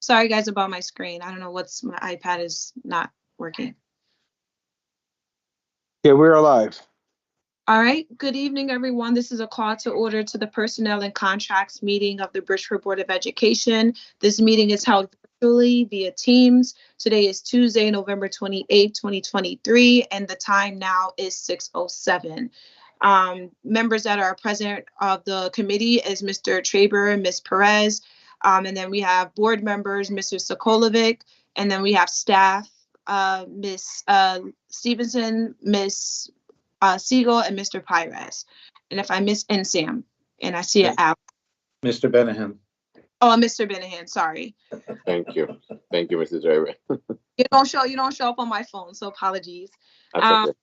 Sorry guys about my screen. I don't know what's my iPad is not working. Yeah, we're alive. All right. Good evening, everyone. This is a call to order to the Personnel and Contracts meeting of the Bridgeport Board of Education. This meeting is held virtually via Teams. Today is Tuesday, November 28, 2023, and the time now is 6:07. Members that are present of the committee is Mr. Traber and Ms. Perez. And then we have board members, Mr. Sokolovic, and then we have staff, Ms. Stevenson, Ms. Siegel, and Mr. Pires. And if I miss, and Sam, and I see it out. Mr. Benahan. Oh, Mr. Benahan, sorry. Thank you. Thank you, Mr. Driver. You don't show up on my phone, so apologies. Okay.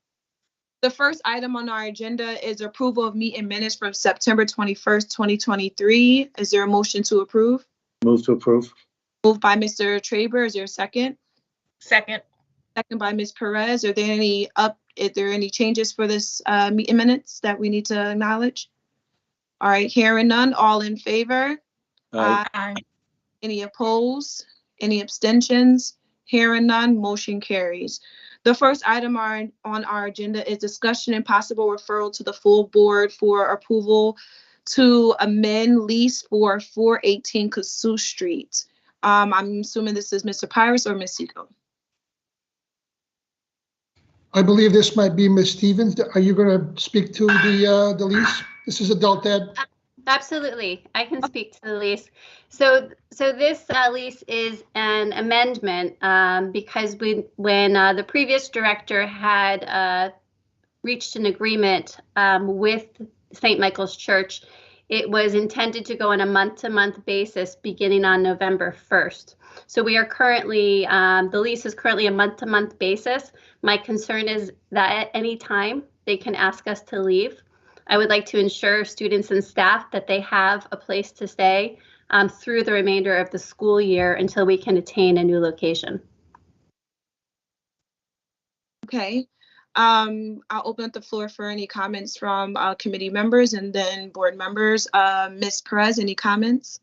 The first item on our agenda is approval of meeting minutes from September 21st, 2023. Is there a motion to approve? Move to approve. Moved by Mr. Traber. Is there a second? Second. Second by Ms. Perez. Are there any changes for this meeting minutes that we need to acknowledge? All right, hearing none. All in favor? Aye. Any opposed? Any abstentions? Hearing none, motion carries. The first item on our agenda is discussion and possible referral to the full board for approval to amend lease for 418 Kossuth Street. I'm assuming this is Mr. Pires or Ms. Siegel. I believe this might be Ms. Stevens. Are you going to speak to the lease? This is adult ed. Absolutely, I can speak to the lease. So this lease is an amendment because when the previous director had reached an agreement with St. Michael's Church, it was intended to go on a month-to-month basis beginning on November 1st. So we are currently, the lease is currently a month-to-month basis. My concern is that at any time they can ask us to leave. I would like to ensure students and staff that they have a place to stay through the remainder of the school year until we can attain a new location. Okay. I'll open up the floor for any comments from committee members and then board members. Ms. Perez, any comments?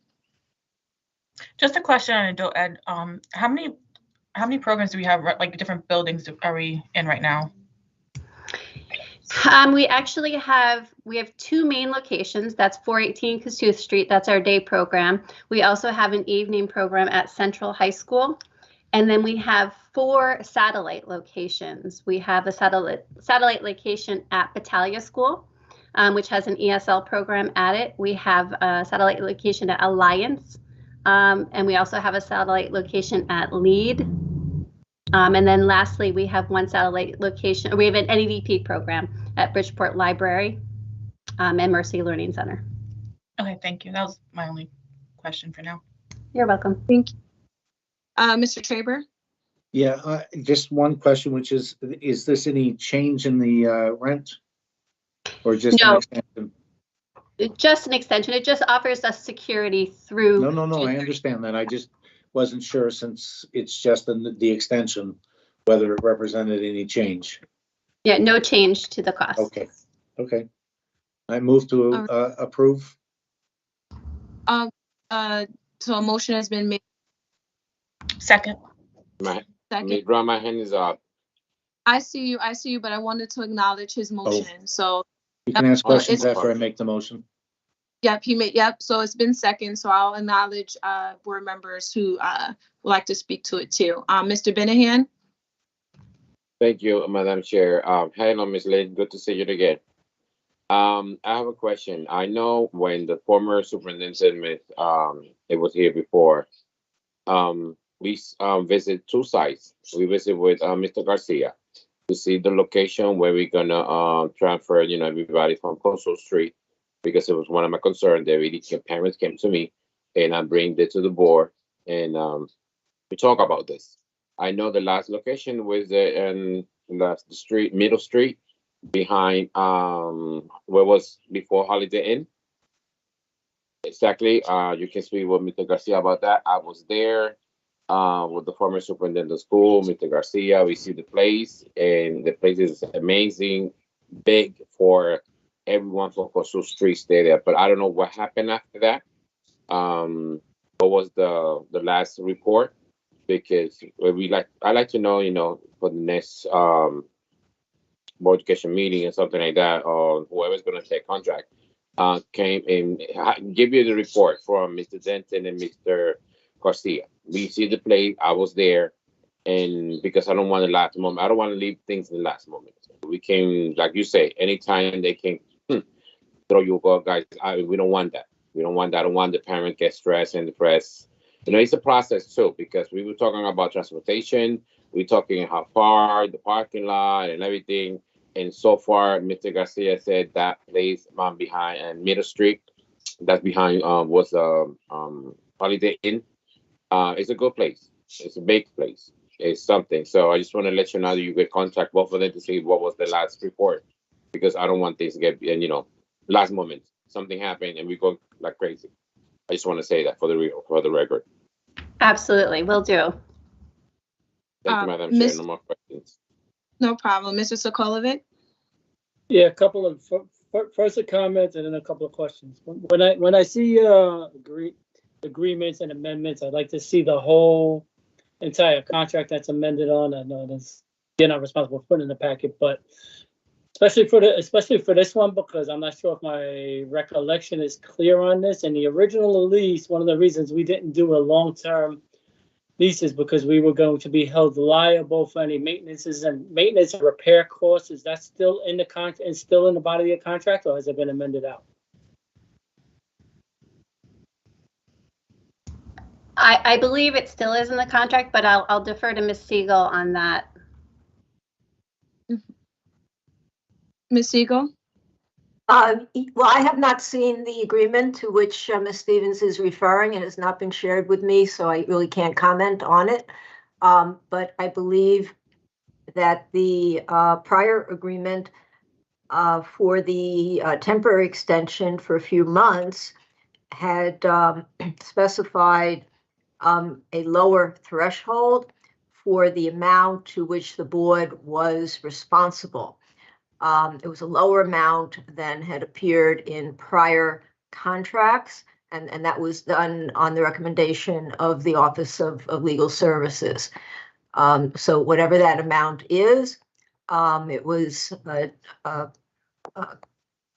Just a question on adult ed. How many programs do we have? Like different buildings are we in right now? We actually have two main locations. That's 418 Kossuth Street. That's our day program. We also have an evening program at Central High School. And then we have 4 satellite locations. We have a satellite location at Battaglia School, which has an ESL program at it. We have a satellite location at Alliance. And we also have a satellite location at Lead. And then lastly, we have one satellite location. We have an NEDP program at Bridgeport Library and Mercy Learning Center. Okay, thank you. That was my only question for now. You're welcome. Thank you. Mr. Traber? Yeah, just one question, which is this any change in the rent? Or just No. an extension? Just an extension. It just offers us security through. No, I understand that. I just wasn't sure, since it's just the extension, whether it represented any change. Yeah, no change to the cost. Okay. I move to approve. So a motion has been made. Second. Ms. Brown, my hand is up. I see you, but I wanted to acknowledge his motion. So You can ask questions after I make the motion. yep, so it's been second, so I'll acknowledge board members who would like to speak to it too. Mr. Benahan? Thank you, Madam Chair. Hello, Ms. Lynn. Good to see you again. I have a question. I know when the former superintendent, it was here before, we visit 2 sites. We visit with Mr. Garcia to see the location where we're gonna transfer, everybody from Kossuth Street, because it was one of my concerns. The parents came to me, and I bring it to the board, and we talk about this. I know the last location was in the street, Middle Street, behind where was before Holiday Inn. Exactly. You can speak with Mr. Garcia about that. I was there with the former superintendent of school, Mr. Garcia. We see the place, and the place is amazing, big for everyone from Kossuth Street stay there. But I don't know what happened after that. what was the last report, because I like to know, for the next board education meeting and something like that, or whoever's going to take contract, came and give you the report from Mr. Denton and Mr. Garcia. We see the play. I was there, and because I don't want the last moment, I don't want to leave things in the last moment. We came, like you say, anytime they can throw you a ball, guys. We don't want that. We don't want that. I don't want the parent get stressed and depressed. It's a process too, because we were talking about transportation. We're talking how far, the parking lot and everything. And so far, Mr. Garcia said that place behind Middle Street, that's behind was Holiday Inn. It's a good place. It's a big place. It's something. So I just want to let you know that you could contact both of them to see what was the last report, because I don't want things to get, last moment something happened and we go like crazy. I just want to say that for the record. Absolutely, will do. Thank you, Madam Chair. No more questions. No problem. Mr. Sokolovic? Yeah, a couple of first a comment and then a couple of questions. When I see agreements and amendments, I'd like to see the whole entire contract that's amended on. I know you're not responsible for putting in the packet, but especially for this one, because I'm not sure if my recollection is clear on this. In the original lease, one of the reasons we didn't do a long-term lease is because we were going to be held liable for any maintenance and repair costs. Is that still in the contract and still in the body of the contract, or has it been amended out? I believe it still is in the contract, but I'll defer to Ms. Siegel on that. Ms. Siegel? Well, I have not seen the agreement to which Ms. Stevens is referring. It has not been shared with me, so I really can't comment on it. But I believe that the prior agreement for the temporary extension for a few months had specified a lower threshold for the amount to which the board was responsible. It was a lower amount than had appeared in prior contracts, and that was done on the recommendation of the Office of Legal Services. So whatever that amount is, it was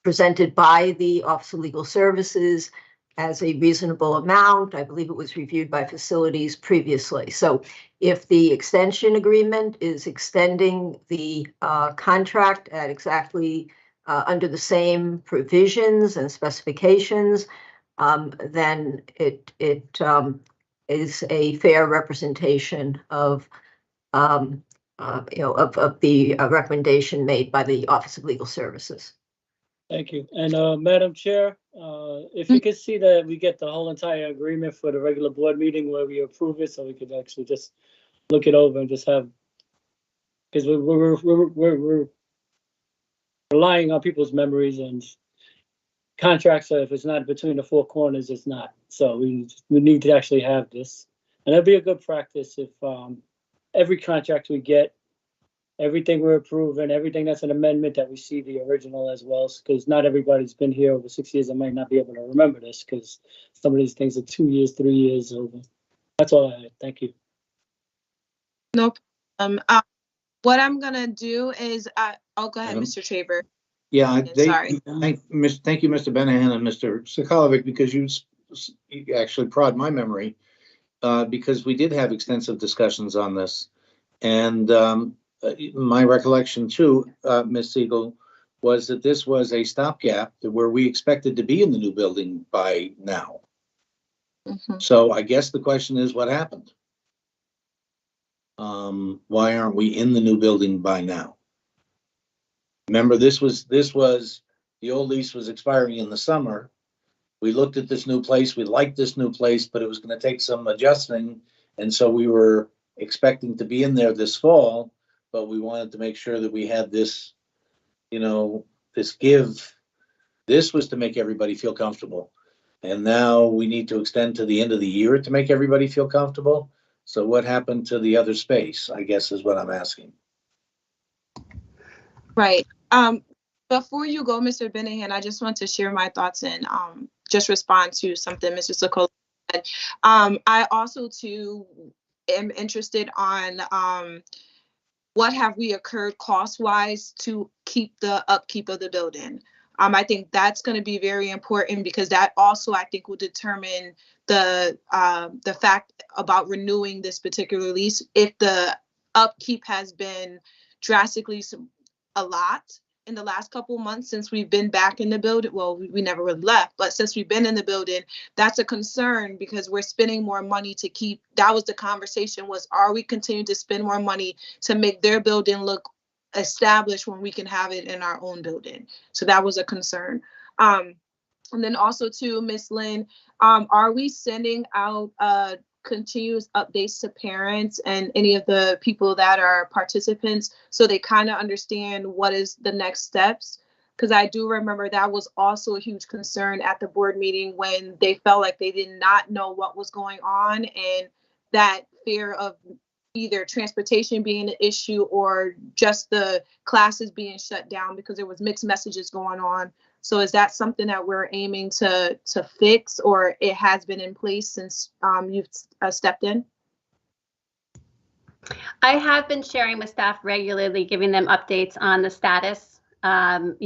presented by the Office of Legal Services as a reasonable amount. I believe it was reviewed by facilities previously. So if the extension agreement is extending the contract at exactly under the same provisions and specifications, then it is a fair representation of the recommendation made by the Office of Legal Services. Thank you. And Madam Chair, if you could see that we get the whole entire agreement for the regular board meeting where we approve it, so we could actually just look it over and just have, because we're relying on people's memories and contracts. So if it's not between the four corners, it's not. So we need to actually have this, and that'd be a good practice if every contract we get, everything we're approving, everything that's an amendment, that we see the original as well, because not everybody's been here over 6 years and might not be able to remember this, because some of these things are 2 years, 3 years over. That's all I had. Thank you. No problem. What I'm gonna do is, go ahead, Mr. Traver. Yeah, Sorry. thank you, Mr. Benahan and Mr. Sokolovic, because you actually prod my memory, because we did have extensive discussions on this. And my recollection too, Ms. Siegel, was that this was a stopgap where we expected to be in the new building by now. Mm-hmm. So I guess the question is, what happened? Why aren't we in the new building by now? Remember, this was the old lease was expiring in the summer. We looked at this new place. We liked this new place, but it was going to take some adjusting. And so we were expecting to be in there this fall, but we wanted to make sure that we had this, this give. This was to make everybody feel comfortable. And now we need to extend to the end of the year to make everybody feel comfortable. So what happened to the other space, I guess, is what I'm asking. Right. Before you go, Mr. Benahan, I just want to share my thoughts and just respond to something Mr. Sokolovic I also too am interested on what have we occurred cost-wise to keep the upkeep of the building. I think that's going to be very important because that also I think will determine the fact about renewing this particular lease. If the upkeep has been drastically a lot in the last couple of months since we've been back in the building. Well, we never really left, but since we've been in the building, that's a concern because we're spending more money to keep. That was the conversation was, are we continuing to spend more money to make their building look established when we can have it in our own building? So that was a concern. And then also to Ms. Lynn, are we sending out continuous updates to parents and any of the people that are participants so they kind of understand what is the next steps? Because I do remember that was also a huge concern at the board meeting when they felt like they did not know what was going on, and that fear of either transportation being an issue or just the classes being shut down because there was mixed messages going on. So is that something that we're aiming to fix, or it has been in place since you've stepped in? I have been sharing with staff regularly, giving them updates on the status, of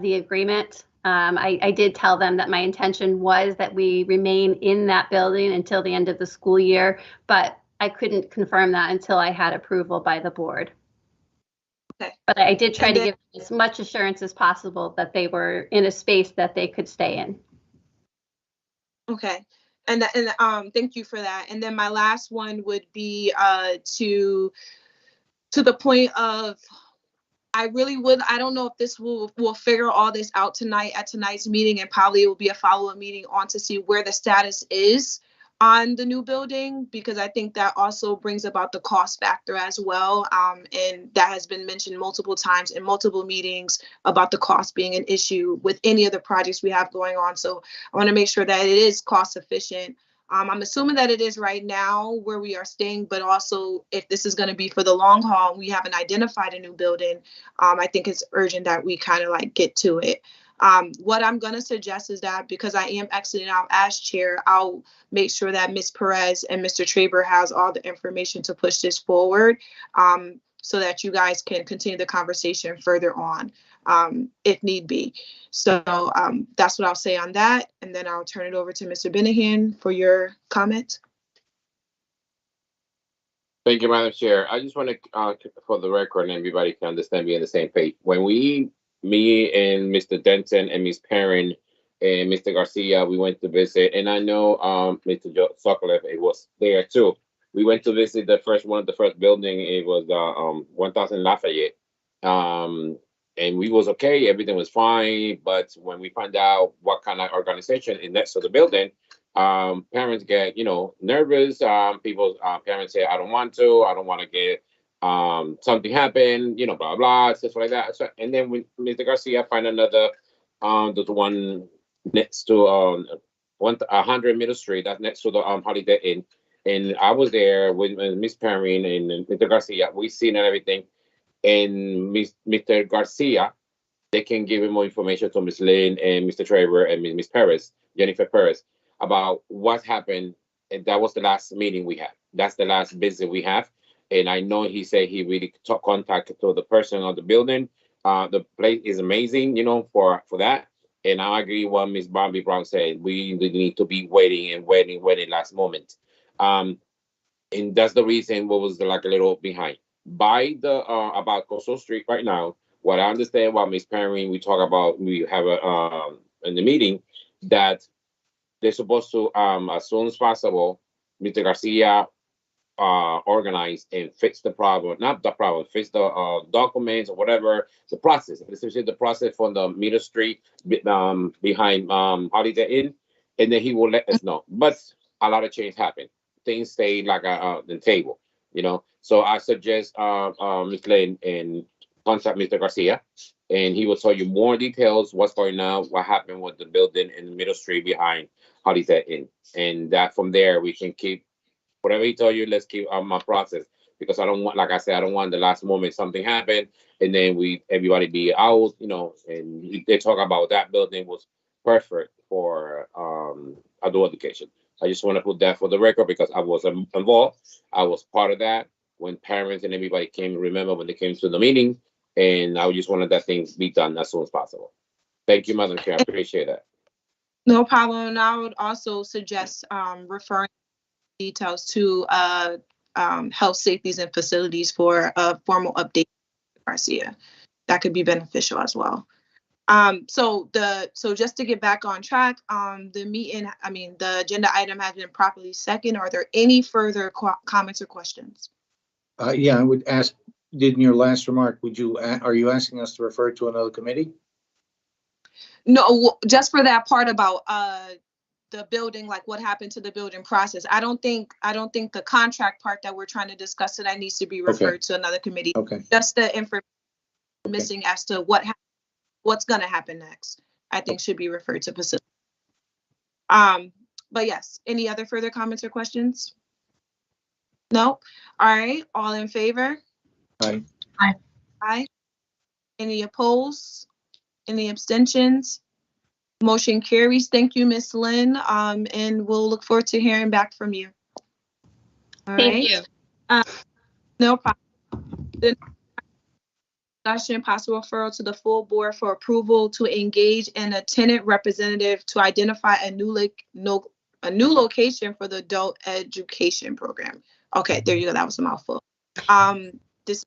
the agreement. I did tell them that my intention was that we remain in that building until the end of the school year, but I couldn't confirm that until I had approval by the board. Okay. But I did try to give as much assurance as possible that they were in a space that they could stay in. Okay. And thank you for that. And then my last one would be to the point of, I don't know if this will figure all this out tonight at tonight's meeting, and probably it will be a follow-up meeting on to see where the status is on the new building, because I think that also brings about the cost factor as well. And that has been mentioned multiple times in multiple meetings about the cost being an issue with any of the projects we have going on. So I want to make sure that it is cost efficient. I'm assuming that it is right now where we are staying, but also if this is going to be for the long haul, we haven't identified a new building. I think it's urgent that we kind of like get to it. What I'm going to suggest is that because I am exiting out as chair, I'll make sure that Ms. Perez and Mr. Traber has all the information to push this forward, so that you guys can continue the conversation further on, if need be. So that's what I'll say on that. And then I'll turn it over to Mr. Benahan for your comment. Thank you, Madam Chair. I just want to, for the record, and everybody can understand, be on the same page. When me and Mr. Denton and Ms. Perrin and Mr. Garcia, we went to visit, and I know Mr. Sokoloff, it was there too. We went to visit one of the first building. It was 1000 Lafayette. And we was okay, everything was fine. But when we find out what kind of organization is next to the building, parents get, nervous. Parents say, I don't want to get something happen, blah, blah, stuff like that. So, and then when Mr. Garcia find another, there's one next to 100 Middle Street, that's next to the Holiday Inn. And I was there with Miss Perrin and Mr. Garcia. We seen and everything. And Mr. Garcia, they can give more information to Ms. Lynn and Mr. Traver and Ms. Perez, Jennifer Perez, about what happened. And that was the last meeting we had. That's the last visit we have. And I know he said he really took contact to the person of the building. The place is amazing, for that. And I agree with what Ms. Bobby Brown said. We need to be waiting last moment. And that's the reason what was like a little behind. By the about Coastal Street right now, what I understand what Ms. Perrin, we have in the meeting that they're supposed to as soon as possible, Mr. Garcia organize and fix the problem, not the problem, fix the documents or whatever, the process, especially the process from the Middle Street behind Holiday Inn, and then he will let us know. But a lot of change happened. Things stay like the table, So I suggest Ms. Lane and contact Mr. Garcia, and he will tell you more details, what's going on, what happened with the building in the Middle Street behind Holiday Inn, and that from there we can keep whatever he told you. Let's keep my process, because I don't want, like I said, I don't want the last moment something happen and then everybody be out, and they talk about that building was perfect for adult education. I just want to put that for the record because I was involved. I was part of that when parents and everybody came. Remember when they came to the meeting, and I just wanted that thing be done as soon as possible. Thank you, Madam Chair. I appreciate that. No problem. And I would also suggest referring details to health, safeties, and facilities for a formal update, Garcia. That could be beneficial as well. So just to get back on track, the agenda item has been properly seconded. Are there any further comments or questions? Yeah, I would ask, in your last remark, are you asking us to refer to another committee? No, just for that part about the building, like what happened to the building process. I don't think the contract part that we're trying to discuss tonight needs to be referred to another committee. Okay. Just the information missing as to what's going to happen next, I think should be referred to facility. But yes, any other further comments or questions? No? All right, all in favor? Aye. Aye. Aye. Any opposed? Any abstentions? Motion carries. Thank you, Ms. Lynn, and we'll look forward to hearing back from you. All Thank right. you. No problem. The discussion, possible referral to the full board for approval to engage in a tenant representative to identify a new location for the adult education program. Okay, there you go. That was a mouthful. This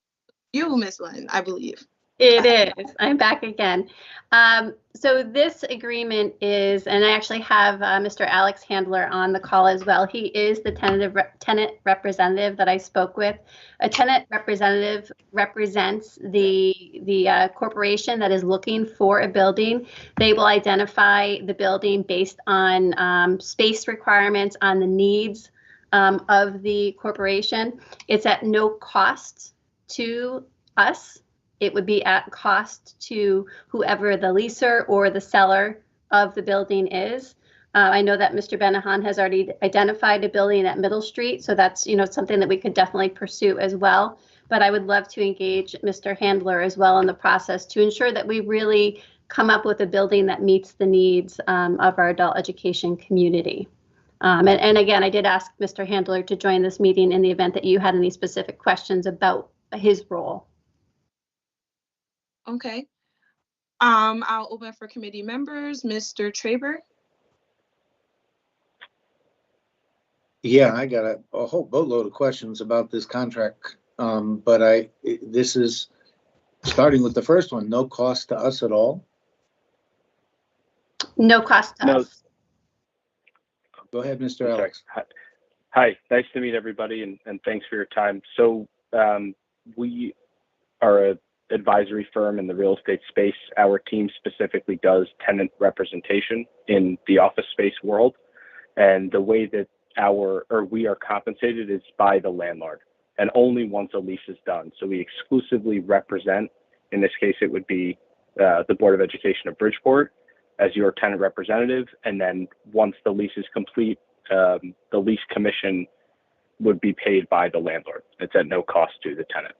you, Ms. Lynn, I believe. It is. I'm back again. So this agreement is, and I actually have Mr. Alex Handler on the call as well. He is the tenant representative that I spoke with. A tenant representative represents the corporation that is looking for a building. They will identify the building based on space requirements, on the needs of the corporation. It's at no cost to us. It would be at cost to whoever the leaser or the seller of the building is. I know that Mr. Benahan has already identified a building at Middle Street, so that's something that we could definitely pursue as well. But I would love to engage Mr. Handler as well in the process to ensure that we really come up with a building that meets the needs of our adult education community. And again, I did ask Mr. Handler to join this meeting in the event that you had any specific questions about his role. Okay. I'll open for committee members. Mr. Traber. Yeah, I got a whole boatload of questions about this contract. But this is starting with the first one, no cost to us at all. No cost to us. Go ahead, Mr. Alex. Hi, nice to meet everybody, and thanks for your time. So we are an advisory firm in the real estate space. Our team specifically does tenant representation in the office space world, and the way that we are compensated is by the landlord, and only once a lease is done. So we exclusively represent, in this case it would be the Board of Education of Bridgeport as your tenant representative, and then once the lease is complete, the lease commission would be paid by the landlord. It's at no cost to the tenant.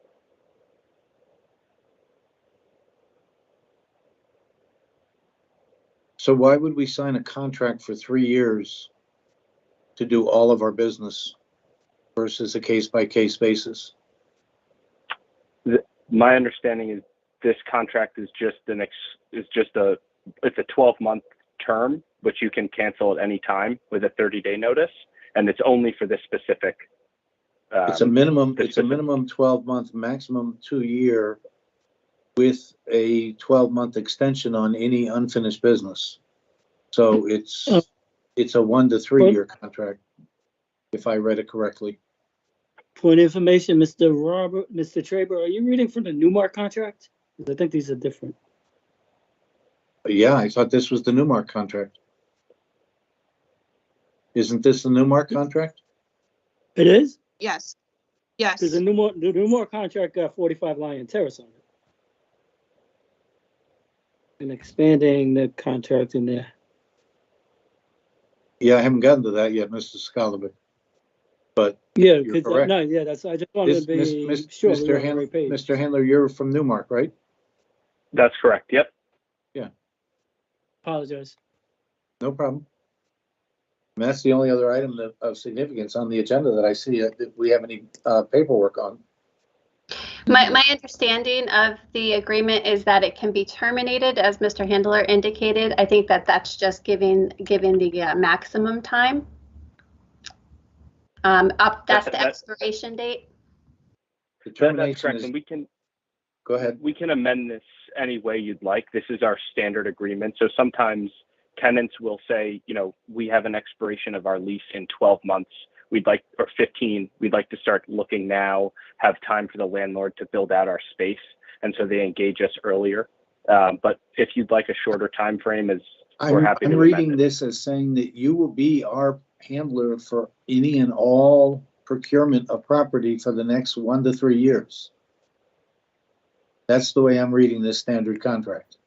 So why would we sign a contract for 3 years to do all of our business versus a case-by-case basis? My understanding is this contract is just it's a 12-month term, which you can cancel at any time with a 30-day notice, and it's only for this specific. It's a minimum 12-month, maximum 2-year, with a 12-month extension on any unfinished business. So it's a 1 to 3 year contract, if I read it correctly. Point of information, Mr. Traber, are you reading from the Newmark contract? Because I think these are different. Yeah, I thought this was the Newmark contract. Isn't this the Newmark contract? It is? Yes. Yes. Because the Newmark contract got 45 Lion Terrace on it. And expanding the contract in there. Yeah, I haven't gotten to that yet, Mr. Skolovic. But yeah, you're correct. No, yeah, that's. I just wanted to be sure. Mr. Handler, you're from Newmark, right? That's correct. Yep. Yeah. Apologize. No problem. And that's the only other item of significance on the agenda that I see that we have any paperwork on. My understanding of the agreement is that it can be terminated, as Mr. Handler indicated. I think that that's just giving the maximum time. That's the expiration date. The That's termination correct, is, and we can go ahead. we can amend this any way you'd like. This is our standard agreement. So sometimes tenants will say, you know, we have an expiration of our lease in 12 months. We'd like, or 15, we'd like to start looking now, have time for the landlord to build out our space. And so they engage us earlier. But if you'd like a shorter time frame, we're happy to I'm amend reading it. this as saying that you will be our handler for any and all procurement of property for the next 1 to 3 years. That's the way I'm reading this standard contract.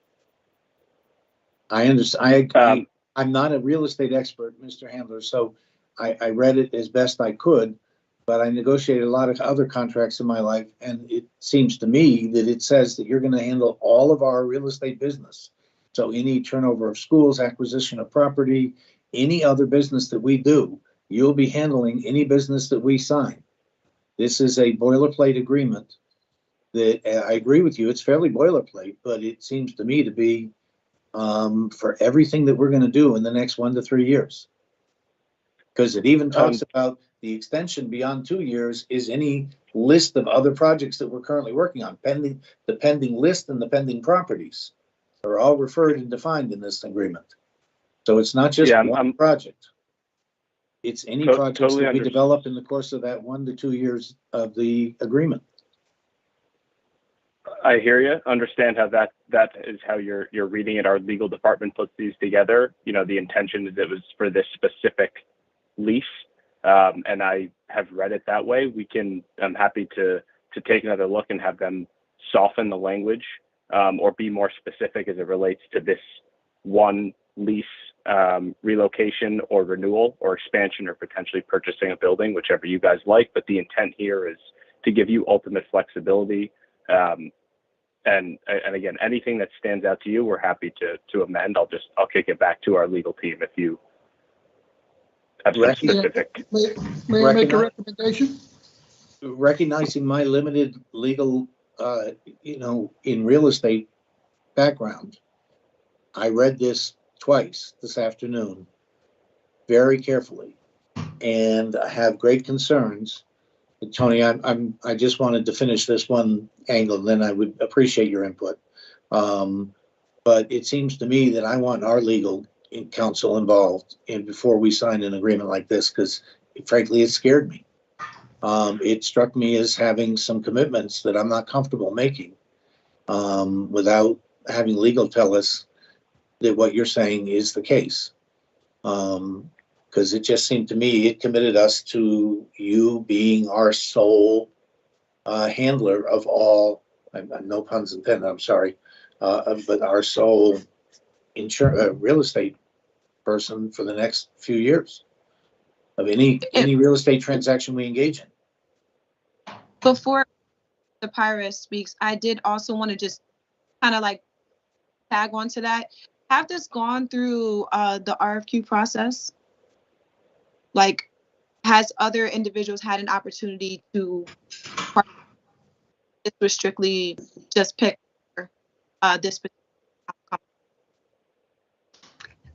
I understand. I'm not a real estate expert, Mr. Handler, so I read it as best I could, but I negotiated a lot of other contracts in my life, and it seems to me that it says that you're going to handle all of our real estate business. So any turnover of schools, acquisition of property, any other business that we do, you'll be handling any business that we sign. This is a boilerplate agreement that I agree with you, it's fairly boilerplate, but it seems to me to be for everything that we're going to do in the next 1 to 3 years. Because it even talks about the extension beyond 2 years is any list of other projects that we're currently working on. The pending list and the pending properties are all referred and defined in this agreement. So it's not just one project. It's any projects totally that we develop in the course of that 1 to 2 years of the agreement. I hear you. Understand how that is how you're reading it. Our legal department puts these together. You know, the intention is it was for this specific lease, and I have read it that way. I'm happy to take another look and have them soften the language or be more specific as it relates to this one lease relocation or renewal or expansion or potentially purchasing a building, whichever you guys like. But the intent here is to give you ultimate flexibility. And again, anything that stands out to you, we're happy to amend. I'll kick it back to our legal team if you have some specific. May I make a recommendation? Recognizing my limited legal, in real estate background, I read this twice this afternoon very carefully, and I have great concerns. Tony, I just wanted to finish this one angle, then I would appreciate your input. But it seems to me that I want our legal counsel involved before we sign an agreement like this, because frankly, it scared me. It struck me as having some commitments that I'm not comfortable making without having legal tell us that what you're saying is the case. Because it just seemed to me it committed us to you being our sole handler of all, no puns intended, I'm sorry, but our sole real estate person for the next few years of any real estate transaction we engage in. Before the Pyrus speaks, I did also want to just kind of like tag on to that. Have this gone through the RFQ process? Like, has other individuals had an opportunity to, this was strictly just pick this particular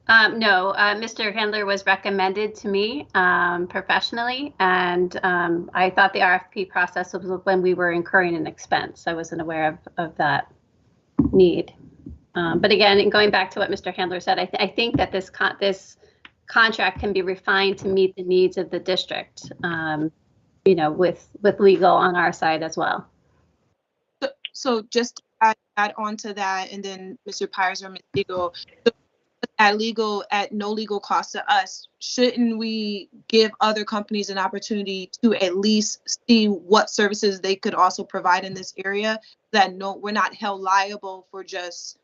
company? No, Mr. Handler was recommended to me professionally, and I thought the RFP process was when we were incurring an expense. I wasn't aware of that need. But again, going back to what Mr. Handler said, I think that this contract can be refined to meet the needs of the district, with legal on our side as well. So just to add on to that, and then Mr. Pires or Ms. Legal, at no legal cost to us, shouldn't we give other companies an opportunity to at least see what services they could also provide in this area, that we're not held liable for just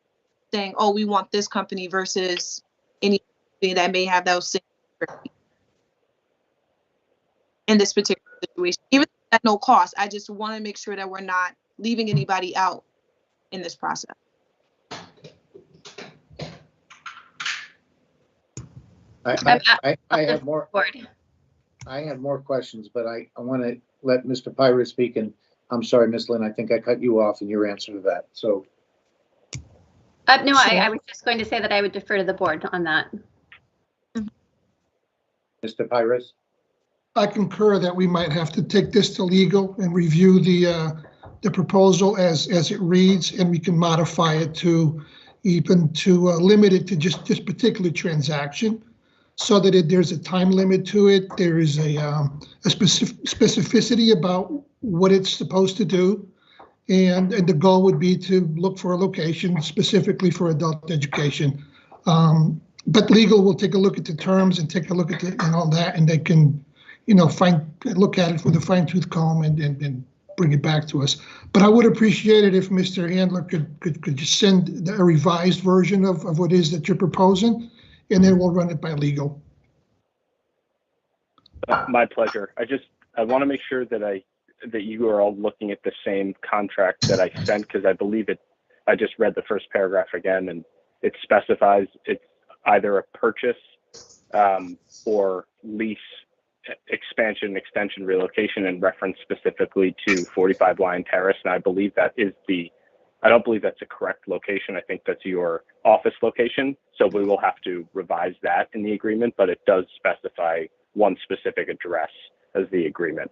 saying, oh, we want this company versus any company that may have those same in this particular situation, even at no cost. I just want to make sure that we're not leaving anybody out in this process. I have more. Board. I have more questions, but I want to let Mr. Pyra speak, and I'm sorry, Ms. Lynn, I think I cut you off in your answer to that. So. No, I was just going to say that I would defer to the board on that. Mr. Pyra? I concur that we might have to take this to legal and review the proposal as it reads, and we can modify it to limit it to just this particular transaction, so that there's a time limit to it. There is a specificity about what it's supposed to do. And the goal would be to look for a location specifically for adult education. But legal will take a look at the terms and take a look at and all that, and they can, look at it with a fine-tooth comb and bring it back to us. But I would appreciate it if Mr. Handler could just send a revised version of what it is that you're proposing, and then we'll run it by legal. My pleasure. I want to make sure that you are all looking at the same contract that I sent, because I believe I just read the first paragraph again, and it specifies it's either a purchase or lease, expansion, extension, relocation, and reference specifically to 45 Lion Terrace. And I believe I don't believe that's a correct location. I think that's your office location. So we will have to revise that in the agreement, but it does specify one specific address as the agreement,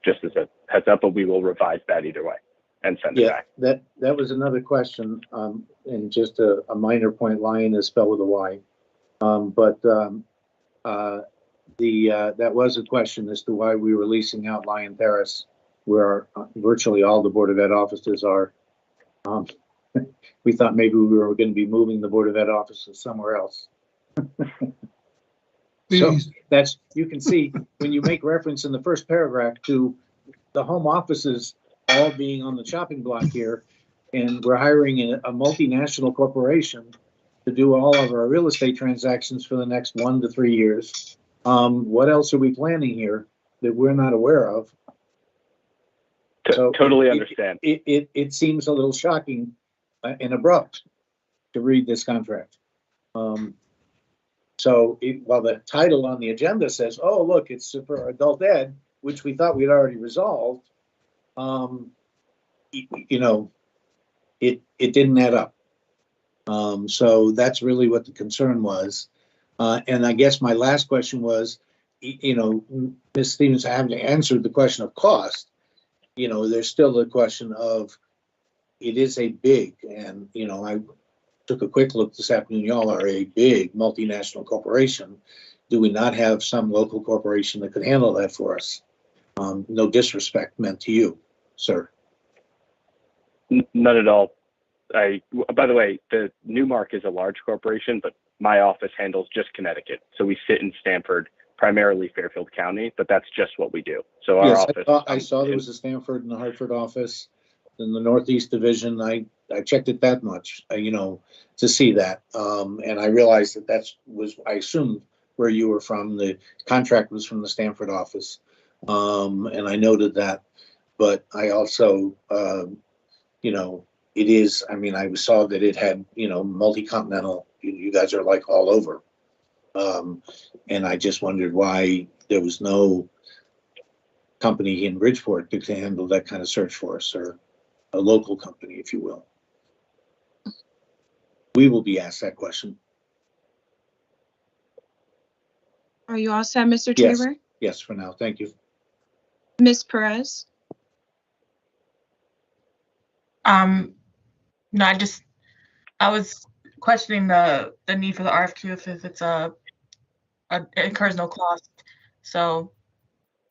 just as a heads up, but we will revise that either way and send it back. That was another question, and just a minor point. Lion is spelled with a Y, that was a question as to why we were leasing out Lion Terrace, where virtually all the Board of Ed offices are. We thought maybe we were going to be moving the Board of Ed offices somewhere else. So you can see when you make reference in the first paragraph to the home offices all being on the chopping block here, and we're hiring a multinational corporation to do all of our real estate transactions for the next 1 to 3 years. What else are we planning here that we're not aware of? So totally understand. It seems a little shocking and abrupt to read this contract. So while the title on the agenda says, "Oh, look, it's for adult ed," which we thought we'd already resolved, it didn't add up. So that's really what the concern was. And I guess my last question was, Ms. Stevens having answered the question of cost. There's still the question of it is a big, and I took a quick look this afternoon. Y'all are a big multinational corporation. Do we not have some local corporation that could handle that for us? No disrespect meant to you, sir. None at all. By the way, the Newmark is a large corporation, but my office handles just Connecticut. So we sit in Stamford, primarily Fairfield County, but that's just what we do. So our office. I saw there was a Stamford and the Hartford office in the Northeast Division. I checked it that much, to see that. And I realized I assumed where you were from. The contract was from the Stamford office. And I noted that, but I also, it is, I saw that it had, multi-continental, you guys are like all over. And I just wondered why there was no company in Bridgeport to handle that kind of search for us, or a local company, if you will. We will be asked that question. Are you all set, Mr. Traver? Yes, for now. Thank you. Ms. Perez? No, I was questioning the need for the RFQ if it's it incurs no cost. So,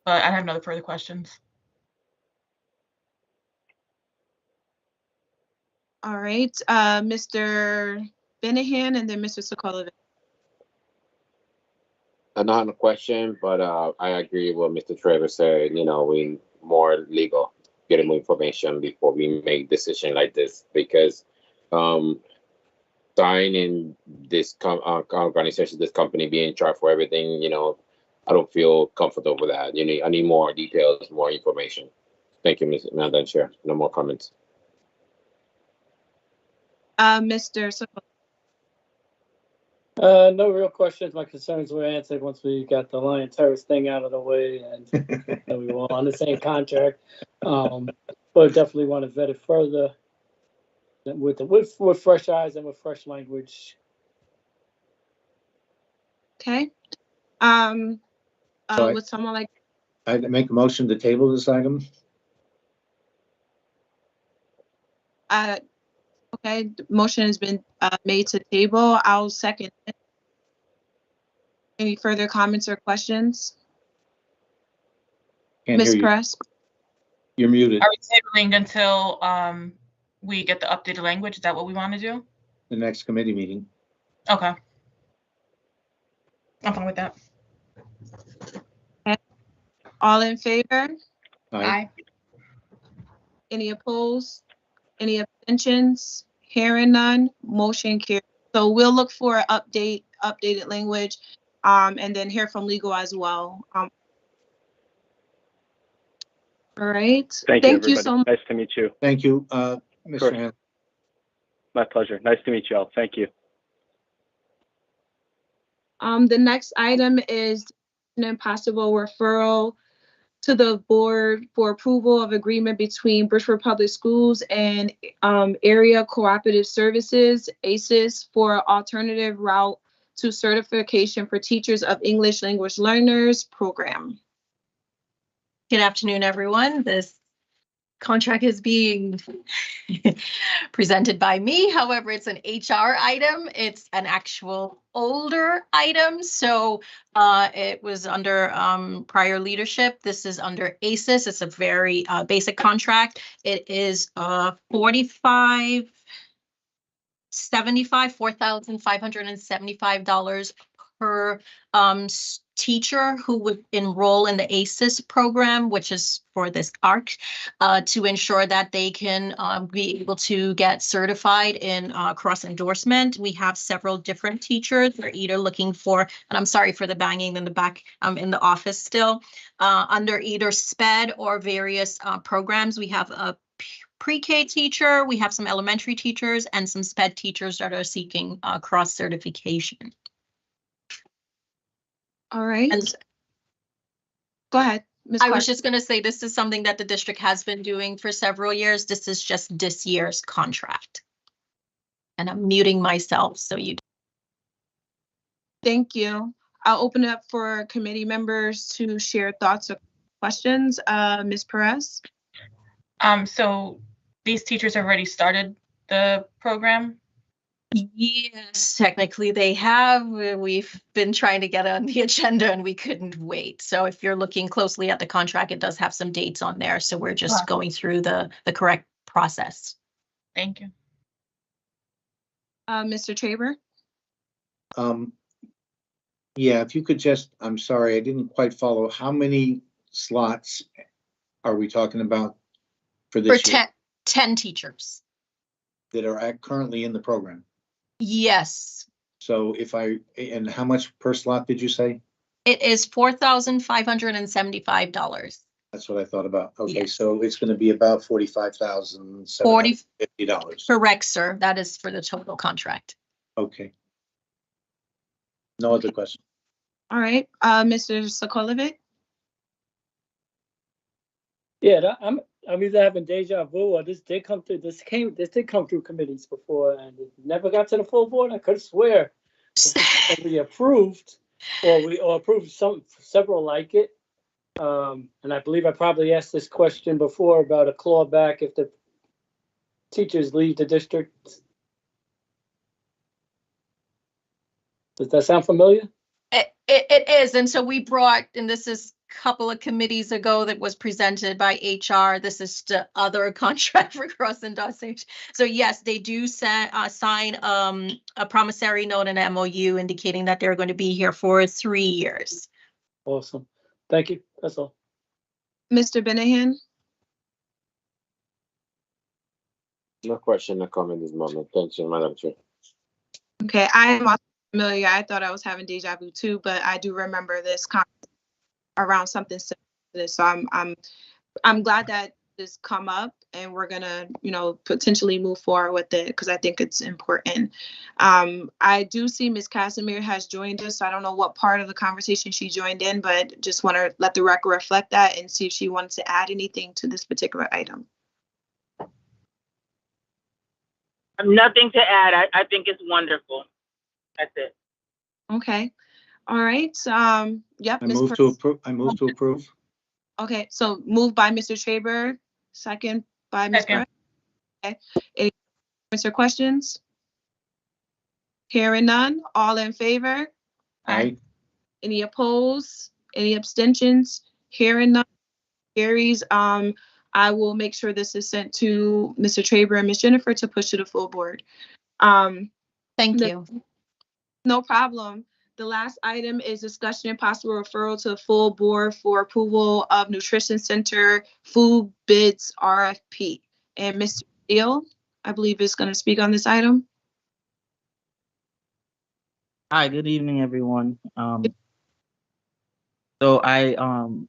but I have no further questions. All right, Mr. Benahan and then Mr. Sokolovich. Not a question, but I agree with what Mr. Trevor said. We need more legal, getting more information before we make decision like this, because signing this organization, this company being charged for everything, I don't feel comfortable with that. I need more details, more information. Thank you, Madam Chair. No more comments. Mr. Sokolovich. No real questions. My concerns were answered once we got the Lion Terrace thing out of the way, and we were all on the same contract. But definitely want to vet it further with fresh eyes and with fresh language. Okay. So Would someone like? I'd make a motion to table this item. Okay, the motion has been made to table. I'll second it. Any further comments or questions? Can't Ms. hear you. Press? You're muted. Are we tabling until we get the updated language? Is that what we want to do? The next committee meeting. Okay. I'm fine with that. All in favor? Aye. Any opposed? Any abstentions? Hearing none, motion carries. So we'll look for updated language, and then hear from legal as well. All right. Thank you so everybody. much. Nice to meet you. Thank you, course. Mr. Hanley. My pleasure. Nice to meet you all. Thank you. The next item is an possible referral to the board for approval of agreement between Bridgeport Public Schools and Area Cooperative Services, ACES, for alternative route to certification for teachers of English language learners program. Good afternoon, everyone. This contract is being presented by me. However, it's an HR item. It's an actual older item. So it was under prior leadership. This is under ACES. It's a very basic contract. It is $4,575 per teacher who would enroll in the ACES program, which is for this ARC, to ensure that they can be able to get certified in cross endorsement. We have several different teachers. They're either looking for, and I'm sorry for the banging in the back, I'm in the office still, under either SPED or various programs. We have a pre-K teacher, we have some elementary teachers, and some SPED teachers that are seeking cross certification. All right. And go ahead, Ms. I was just going to say, this is something that the district has been doing for several years. This is just this year's contract. And I'm muting myself, so you. Thank you. I'll open it up for committee members to share thoughts or questions. Ms. Perez? So these teachers have already started the program? Yes, technically they have. We've been trying to get on the agenda and we couldn't wait. So if you're looking closely at the contract, it does have some dates on there. So we're just going through the correct process. Thank you. Mr. Traber? Yeah, if you could just, I'm sorry, I didn't quite follow. How many slots are we talking about for this For year 10 teachers. that are currently in the program? Yes. So and how much per slot did you say? It is $4,575. That's what I thought about. Okay, Yes. so it's going to be about $45,750. Correct, sir. That is for the total contract. Okay. No other question. All right, Mr. Sokolovic? Yeah, I'm either having deja vu or this did come through. This did come through committees before, and it never got to the full board. I could swear that we approved, or approved several like it. And I believe I probably asked this question before about a clawback if the teachers leave the district. Does that sound familiar? It is, and so we brought, and this is a couple of committees ago that was presented by HR. This is the other contract for cross endorsement. So yes, they do sign a promissory note and MOU indicating that they're going to be here for 3 years. Awesome. Thank you. That's all. Mr. Benahan? No question, no comment this moment. Thank you, Madam Chair. Okay, I am also familiar. I thought I was having deja vu too, but I do remember this around something similar to this. So I'm glad that this come up, and we're gonna, potentially move forward with it because I think it's important. I do see Ms. Casimir has joined us. So I don't know what part of the conversation she joined in, but just want to let the record reflect that and see if she wanted to add anything to this particular item. Nothing to add. I think it's wonderful. That's it. Okay. All right. Yep. I move to approve. Okay. So moved by Mr. Traber, second by Ms. Second. Perez. Okay. Any comments or questions? Hearing none. All in favor? Aye. Any opposed? Any abstentions? Hearing none. Carries. I will make sure this is sent to Mr. Traber and Ms. Jennifer to push to the full board. Thank you. No problem. The last item is discussion and possible referral to the full board for approval of Nutrition Center food bids RFP. And Mr. Steele, I believe, is going to speak on this item. Hi, good evening, everyone. So I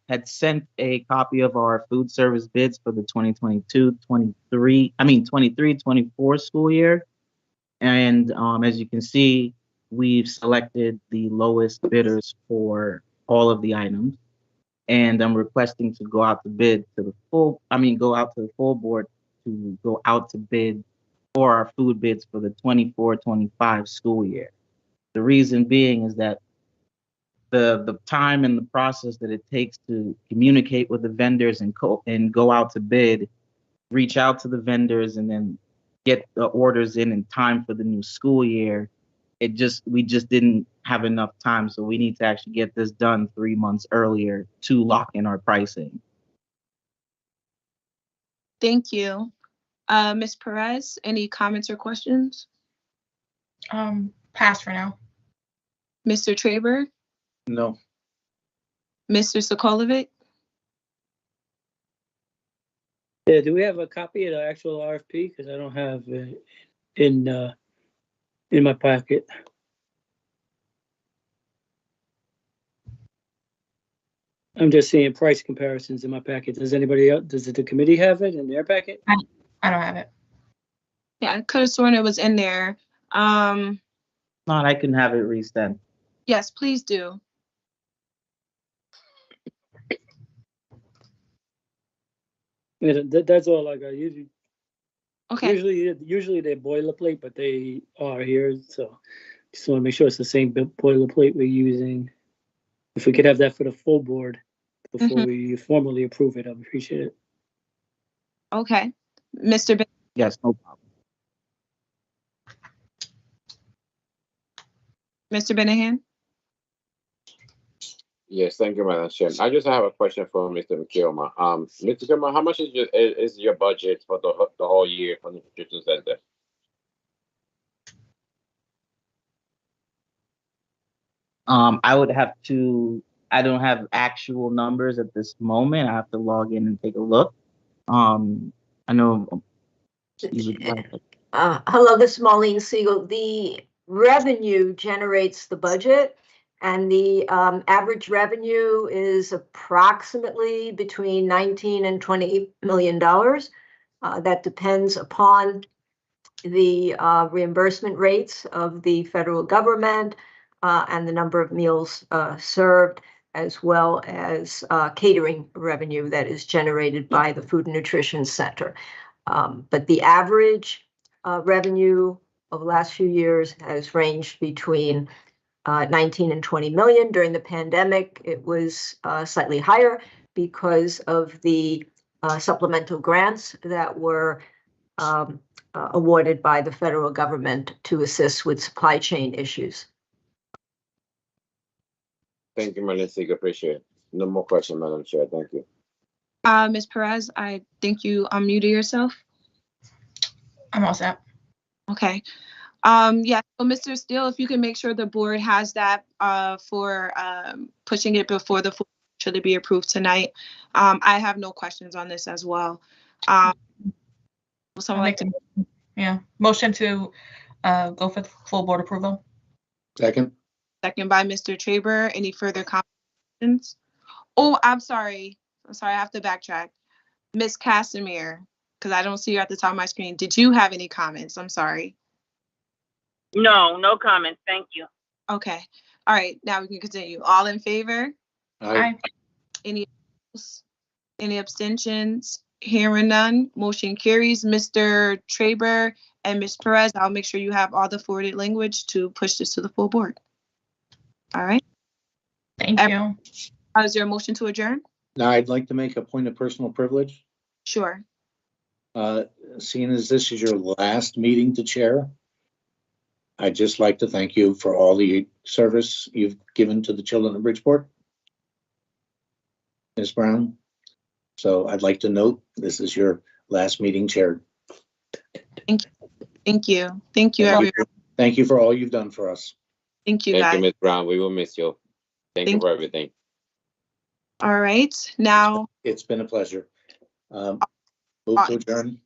had sent a copy of our food service bids for the 23-24 school year. And as you can see, we've selected the lowest bidders for all of the items. And I'm requesting to go out to bid to the full, go out to the full board to go out to bid for our food bids for the 24-25 school year. The reason being is that the time and the process that it takes to communicate with the vendors and go out to bid, reach out to the vendors, and then get the orders in time for the new school year. We just didn't have enough time, so we need to actually get this done 3 months earlier to lock in our pricing. Thank you. Ms. Perez, any comments or questions? Pass for now. Mr. Traber? No. Mr. Sokolovic? Yeah, do we have a copy of the actual RFP? Because I don't have it in my packet. I'm just seeing price comparisons in my packet. Does anybody else, does the committee have it in their packet? I don't have it. Yeah, I could have sworn it was in there. Not, I can have it resent. Yes, please do. Yeah, that's all I got. Usually they're boilerplate, but they are here. So just want to make sure it's the same boilerplate we're using. If we could have that for the full board before we formally approve it, I'd appreciate it. Okay. Mr. Ben- Yes, no problem. Mr. Benahan? Yes, thank you, Madam Chair. I just have a question for Mr. McKilma. Mr. McKilma, how much is your budget for the whole year for the Nutrition Center? I don't have actual numbers at this moment. I have to log in and take a look. I know. Hello, this is Marlene Siegel. The revenue generates the budget, and the average revenue is approximately between $19 and $20 million. That depends upon the reimbursement rates of the federal government and the number of meals served, as well as catering revenue that is generated by the Food and Nutrition Center. But the average revenue of the last few years has ranged between 19 and 20 million. During the pandemic, it was slightly higher because of the supplemental grants that were awarded by the federal government to assist with supply chain issues. Thank you, Madam Speaker. Appreciate it. No more questions, Madam Chair. Thank you. Ms. Perez, I think you unmuted yourself. I'm all set. Okay. Yeah, so Mr. Steele, if you can make sure the board has that for pushing it before the full, should it be approved tonight. I have no questions on this as well. Someone like to? Motion to go for the full board approval. Second. Second by Mr. Traber. Any further comments? Oh, I'm sorry. I have to backtrack. Ms. Casimir, because I don't see you at the top of my screen. Did you have any comments? I'm sorry. No, no comments. Thank you. Okay. All right. Now we can continue. All in favor? Aye. Any opposed? Any abstentions? Hearing none, motion carries. Mr. Traber and Ms. Perez, I'll make sure you have all the forwarded language to push this to the full board. All right. Thank you. Is there a motion to adjourn? Now, I'd like to make a point of personal privilege. Sure. Seeing as this is your last meeting to chair, I'd just like to thank you for all the service you've given to the children of Bridgeport, Ms. Brown. So I'd like to note this is your last meeting chair. Thank you. Thank you. Thank you, everyone. Thank you for all you've done for us. Thank you, Thank guys. you, Ms. Brown. We will miss you. Thank you for everything. All right. Now, It's been a pleasure. Move to adjourn.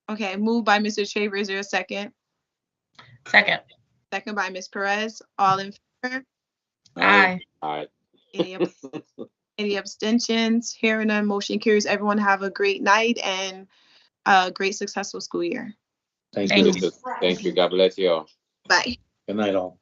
okay, moved by Mr. Traber. Is there a second? Second. Second by Ms. Perez. All in favor? Aye. All right. Any abstentions? Hearing none, motion carries. Everyone have a great night and a great successful school year. Thank Thank you. Thank you. God bless you all. Bye. Good night, all.